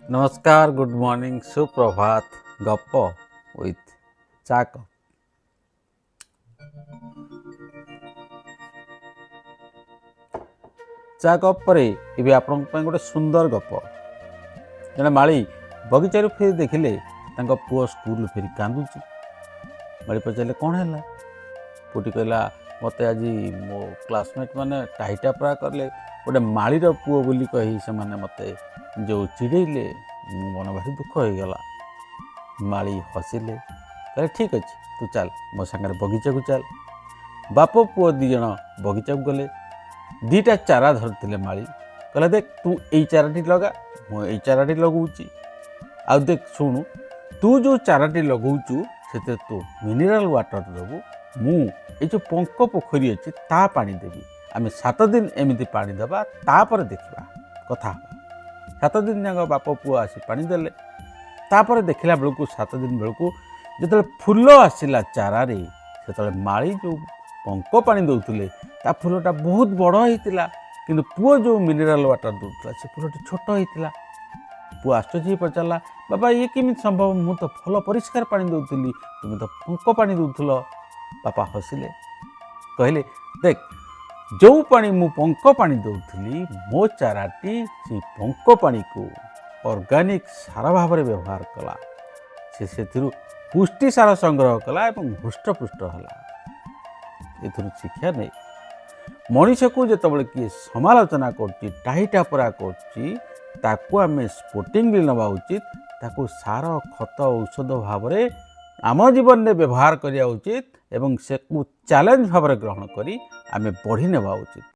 नमस्कार, good morning, सुप्रभात। गप विथ चा कप। चा कप पर ये आपण गोटे सुंदर गप। जड़े माड़ी बगीचारू फेर देखिले पुओ स्कूल फेरी कांदुची। माड़ी पचारे कौन है? पुटी कहला मत आज मो क्लासमेट मैंने टाइटा प्रा कले गोटे माड़ीर पुओ बोली कही से मैंने मत जो चिड़ेले मन भारी दुख हो गला। माड़ी हसिले कहले ठीक अच्छे तू चल मो सांगे बगीचा को चल। बाप पुओ दिज बगीचा को गले। दीटा चारा धरते माड़ी कहला देख तू यही चाराटी लगा मु चाराटी लगौची। आ देख शुणु तू जो चाराटी लगौचु से तू मिनेराल वाटर देबू मु ये जो पंक पोखरी अच्छी ता पानी देवी। आम 7 दिन एमती पानी देवा तापर देखा कथा 7 दिन जाक बाप पुओ आसी पानी देले। तापर देखला बेलू 7 दिन बेलू जो फूल आसला चारा से माड़ी जो पंक पानी दौले ता फूलटा बहुत बड़ होता कि पुओ जो मिनेराल वाटर दूसरा से फूलटी छोट होता। पुओ आश्चर्य पचारा बाबा ये केमी संभव मु तो फल परिष्कार पानी दौली तुम तो पंक पानी दौल। बापा हसिले कहले देख जो पानी मु पंक पानी दौली मो चाराटी से पंक पानी को ऑर्गेनिक सार भाव में व्यवहार कला से पुष्टि सार संग्रह कला और हृष्टपुष्ट है। एथुरु शिक्षा नहीं मनीष को जिते किए समालोचना करा कर स्पोर्टिंग नवा उचित ताकू सार खत औषध भाव में आम जीवन में व्यवहार करिया उचित एवं से चैलेंज भाव ग्रहण करी आमे बढ़ी नेबा उचित।